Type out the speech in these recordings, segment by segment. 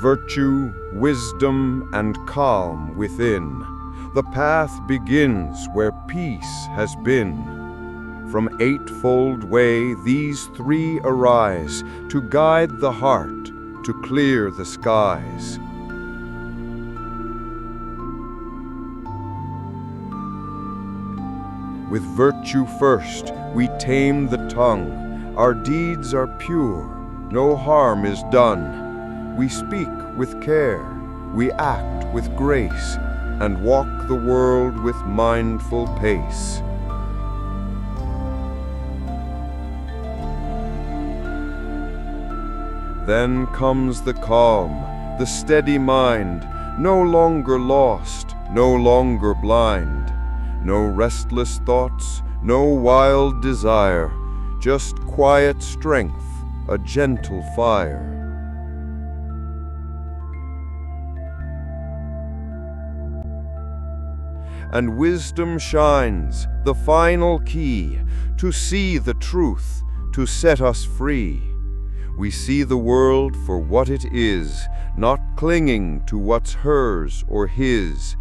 virtue, wisdom, and calm within. The path begins where peace has been. From eightfold way these three arise, to guide the heart, to clear the skies. With virtue first, we tame the tongue. Our deeds are pure, no harm is done. We speak with care, we act with grace, and walk the world with mindful pace. Then comes the calm, the steady mind, no longer lost, no longer blind. No restless thoughts, no wild desire, just quiet strength, a gentle fire. And wisdom shines, the final key, to see the truth, to set us free. We see the world for what it is, not clinging to what's hers or his.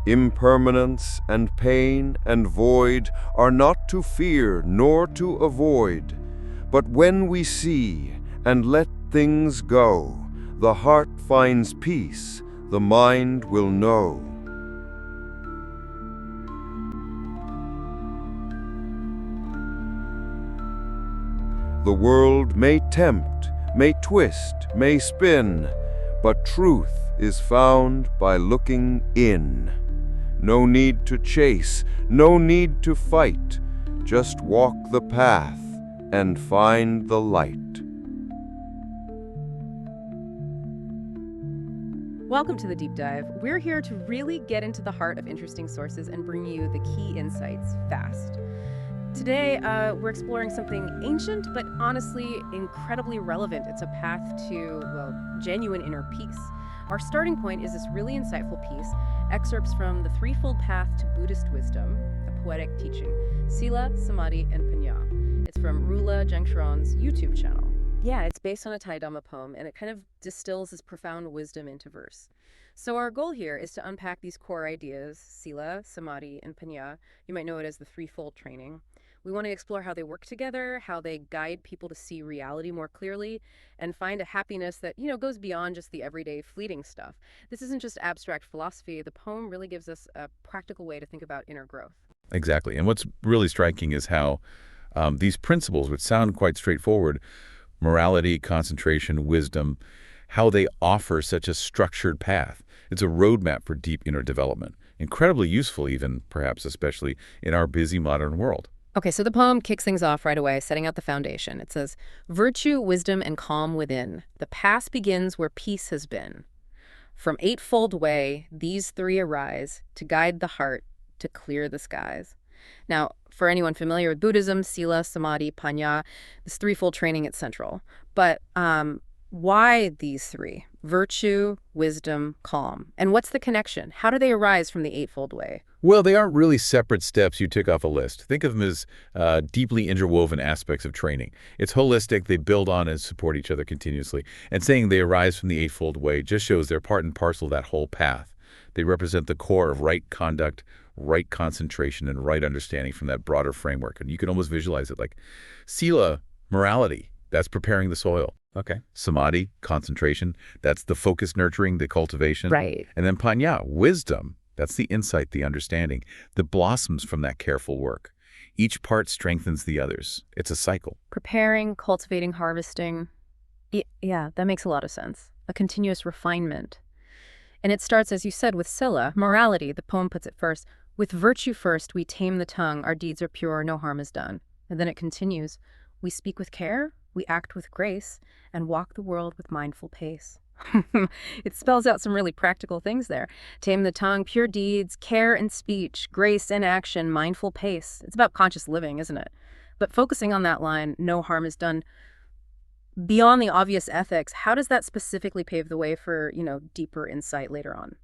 Impermanence and pain and void are not to fear nor to avoid. But when we see and let things go, the heart finds peace, the mind will know. The world may tempt, may twist, may spin, but truth is found by looking in. No need to chase, no need to fight. Just walk the path and find the light. Welcome to the Deep Dive. We're here to really get into the heart of interesting sources and bring you the key insights fast. Today, we're exploring something ancient, but honestly incredibly relevant. It's a path to, well, genuine inner peace. Our starting point is this really insightful piece, excerpts from The Threefold Path to Buddhist Wisdom, a poetic teaching, Sila, Smadhi, and Panna. It's from Rula Jengshuron's YouTube channel. Yeah, it's based on a Thai Dhamma poem, and it kind of distills this profound wisdom into verse. So our goal here is to unpack these core ideas, Sila, Smadhi, and Panna. You might know it as the threefold training. We want to explore how they work together, how they guide people to see reality more clearly, and find a happiness that, goes beyond just the everyday fleeting stuff. This isn't just abstract philosophy. The poem really gives us a practical way to think about inner growth. Exactly. And what's really striking is how these principles, which sound quite straightforward, morality, concentration, wisdom, how they offer such a structured path. It's a roadmap for deep inner development. Incredibly useful even, perhaps especially, in our busy modern world. Okay, so the poem kicks things off right away, setting out the foundation. It says, virtue, wisdom, and calm within. The past begins where peace has been. From eightfold way, these three arise, to guide the heart, to clear the skies. Now, for anyone familiar with Buddhism, Sila, Smadhi, Panna, this threefold training, it's central. But why these three? Virtue, wisdom, calm. And what's the connection? How do they arise from the eightfold way? Well, they aren't really separate steps you tick off a list. Think of them as deeply interwoven aspects of training. It's holistic. They build on and support each other continuously. And saying they arise from the eightfold way just shows they're part and parcel of that whole path. They represent the core of right conduct, right concentration, and right understanding from that broader framework. And you can almost visualize it like Sila, morality. That's preparing the soil. Okay. Samadhi, concentration. That's the focus nurturing, the cultivation. Right. And then Panna, wisdom. That's the insight, the understanding that blossoms from that careful work. Each part strengthens the others. It's a cycle. Preparing, cultivating, harvesting. Yeah, that makes a lot of sense. A continuous refinement. And it starts, as you said, with Sila, morality. The poem puts it first. With virtue first, we tame the tongue. Our deeds are pure, no harm is done. And then it continues. We speak with care, we act with grace, and walk the world with mindful pace. It spells out some really practical things there. Tame the tongue, pure deeds, care in speech, grace in action, mindful pace. It's about conscious living, isn't it? But focusing on that line, no harm is done, beyond the obvious ethics, how does that specifically pave the way for, deeper insight later on?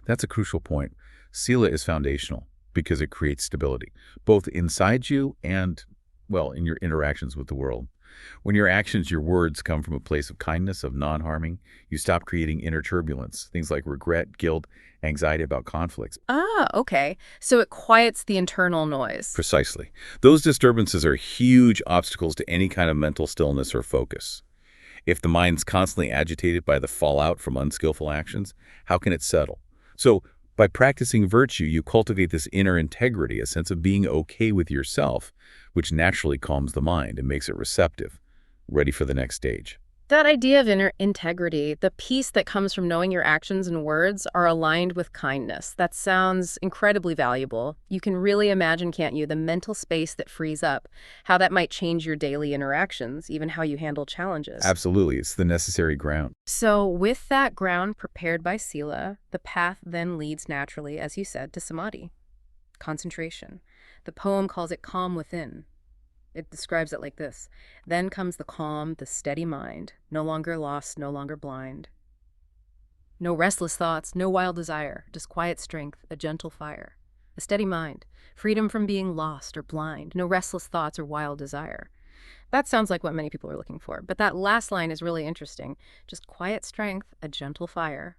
That's a crucial point. Sila is foundational. because it creates stability, both inside you and, well, in your interactions with the world. When your actions, your words come from a place of kindness, of non-harming, you stop creating inner turbulence, things like regret, guilt, anxiety about conflicts. Ah, okay. So it quiets the internal noise. Precisely. Those disturbances are huge obstacles to any kind of mental stillness or focus. If the mind's constantly agitated by the fallout from unskillful actions, how can it settle? So, by practicing virtue, you cultivate this inner integrity, a sense of being okay with yourself, which naturally calms the mind and makes it receptive, ready for the next stage. That idea of inner integrity, the peace that comes from knowing your actions and words are aligned with kindness. That sounds incredibly valuable. You can really imagine, can't you, the mental space that frees up, how that might change your daily interactions, even how you handle challenges. Absolutely. It's the necessary ground. So with that ground prepared by Sila, the path then leads naturally, as you said, to samadhi, concentration. The poem calls it calm within. It describes it like this. Then comes the calm, the steady mind, no longer lost, no longer blind. No restless thoughts, no wild desire, just quiet strength, a gentle fire. A steady mind, freedom from being lost or blind, no restless thoughts or wild desire. That sounds like what many people are looking for, but that last line is really interesting. Just quiet strength, a gentle fire.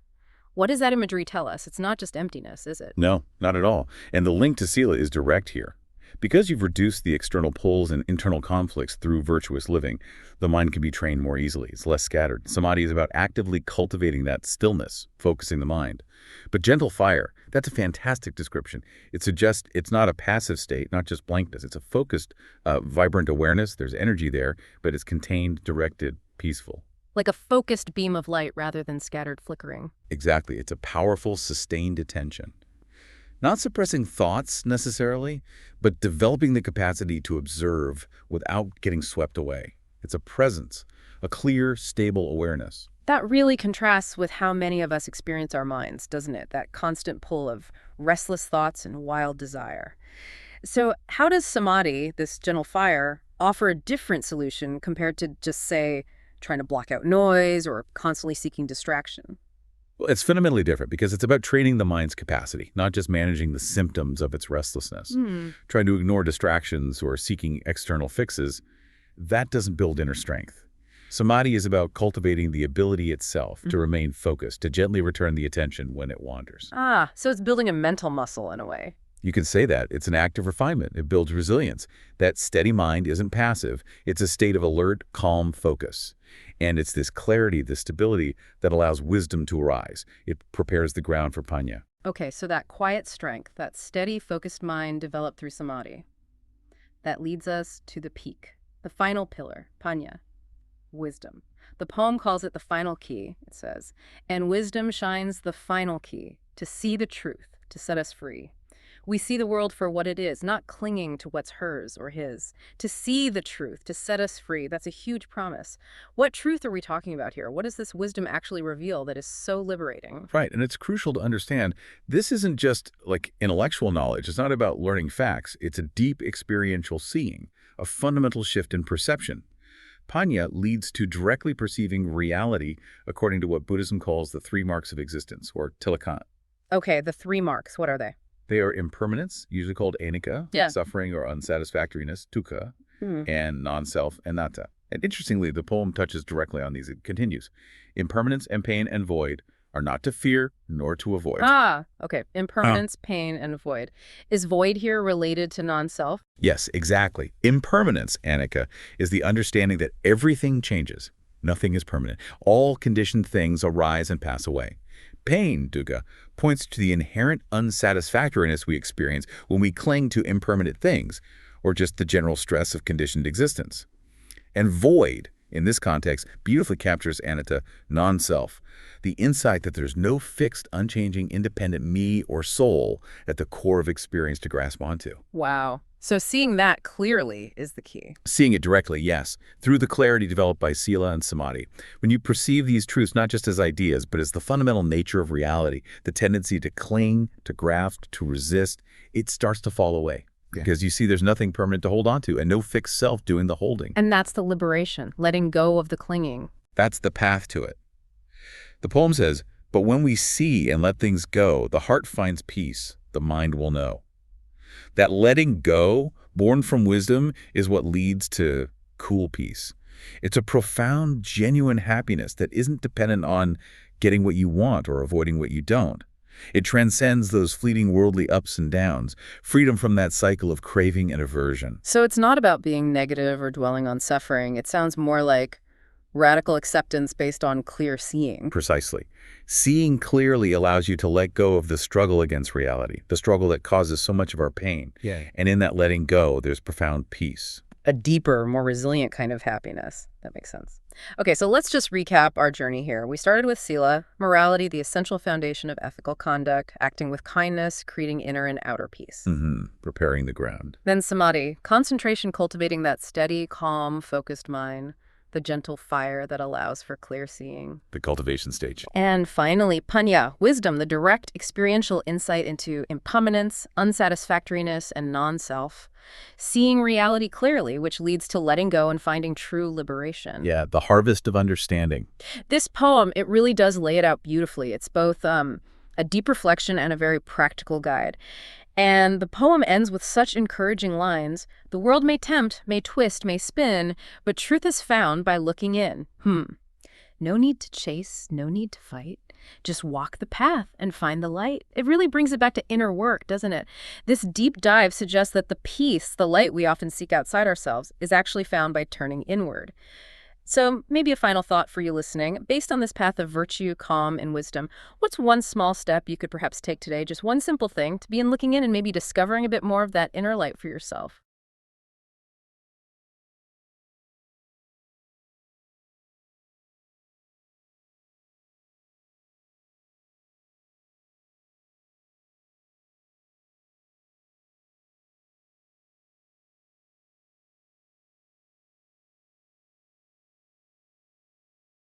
What does that imagery tell us? It's not just emptiness, is it? No, not at all. And the link to Sila is direct here. Because you've reduced the external pulls and internal conflicts through virtuous living, the mind can be trained more easily. It's less scattered. Samadhi is about actively cultivating that stillness, focusing the mind. But gentle fire, that's a fantastic description. It suggests it's not a passive state, not just blankness. It's a focused, vibrant awareness. There's energy there, but it's contained, directed, peaceful. Like a focused beam of light rather than scattered flickering. Exactly. It's a powerful, sustained attention. Not suppressing thoughts necessarily, but developing the capacity to observe without getting swept away. It's a presence, a clear, stable awareness. That really contrasts with how many of us experience our minds, doesn't it? That constant pull of restless thoughts and wild desire. So how does samadhi, this gentle fire, offer a different solution compared to just, say, trying to block out noise or constantly seeking distraction? Well, it's fundamentally different because it's about training the mind's capacity, not just managing the symptoms of its restlessness. Trying to ignore distractions or seeking external fixes, that doesn't build inner strength. Samadhi is about cultivating the ability itself to remain focused, to gently return the attention when it wanders. Ah, so it's building a mental muscle in a way. You can say that. It's an act of refinement. It builds resilience. That steady mind isn't passive. It's a state of alert, calm focus. And it's this clarity, this stability that allows wisdom to arise. It prepares the ground for Panna. Okay, so that quiet strength, that steady, focused mind developed through samadhi, that leads us to the peak, the final pillar, Panna, wisdom. The poem calls it the final key, it says, and wisdom shines the final key to see the truth, to set us free. We see the world for what it is, not clinging to what's hers or his. To see the truth, to set us free, that's a huge promise. What truth are we talking about here? What does this wisdom actually reveal that is so liberating? Right, and it's crucial to understand this isn't just like intellectual knowledge. It's not about learning facts. It's a deep experiential seeing, a fundamental shift in perception. Panna leads to directly perceiving reality according to what Buddhism calls the 3 marks of existence, or tilakkhana. Okay, the 3 marks, what are they? They are impermanence, usually called anicca, Yeah. suffering or unsatisfactoriness, dukkha, and non-self, anatta. And interestingly, the poem touches directly on these. It continues, impermanence and pain and void are not to fear nor to avoid. Ah, okay. Impermanence, pain, and void. Is void here related to non-self? Yes, exactly. Impermanence, anicca, is the understanding that everything changes. Nothing is permanent. All conditioned things arise and pass away. Pain, dukkha, points to the inherent unsatisfactoriness we experience when we cling to impermanent things, or just the general stress of conditioned existence. And void, in this context, beautifully captures anatta, non-self, the insight that there's no fixed, unchanging, independent me or soul at the core of experience to grasp onto. Wow. So seeing that clearly is the key. Seeing it directly, yes, through the clarity developed by Sila and Samadhi. When you perceive these truths not just as ideas, but as the fundamental nature of reality, the tendency to cling, to grasp, to resist, it starts to fall away. Because you see there's nothing permanent to hold on to and no fixed self doing the holding. And that's the liberation, letting go of the clinging. That's the path to it. The poem says, but when we see and let things go, the heart finds peace, the mind will know. That letting go, born from wisdom, is what leads to cool peace. It's a profound, genuine happiness that isn't dependent on getting what you want or avoiding what you don't. It transcends those fleeting worldly ups and downs, freedom from that cycle of craving and aversion. So it's not about being negative or dwelling on suffering. It sounds more like radical acceptance based on clear seeing. Precisely. Seeing clearly allows you to let go of the struggle against reality, the struggle that causes so much of our pain. Yeah. And in that letting go, there's profound peace. A deeper, more resilient kind of happiness. That makes sense. Okay, so let's just recap our journey here. We started with Sila, morality, the essential foundation of ethical conduct, acting with kindness, creating inner and outer peace. Preparing the ground. Then Samadhi, concentration, cultivating that steady, calm, focused mind, the gentle fire that allows for clear seeing. The cultivation stage. And finally, Panna, wisdom, the direct experiential insight into impermanence, unsatisfactoriness, and non-self. Seeing reality clearly, which leads to letting go and finding true liberation. Yeah, the harvest of understanding. This poem, it really does lay it out beautifully. It's both a deep reflection and a very practical guide. And the poem ends with such encouraging lines. The world may tempt, may twist, may spin, but truth is found by looking in. No need to chase, no need to fight. Just walk the path and find the light. It really brings it back to inner work, doesn't it? This deep dive suggests that the peace, the light we often seek outside ourselves, is actually found by turning inward. So maybe a final thought for you listening. Based on this path of virtue, calm, and wisdom, what's one small step you could perhaps take today, just one simple thing, to begin looking in and maybe discovering a bit more of that inner light for yourself?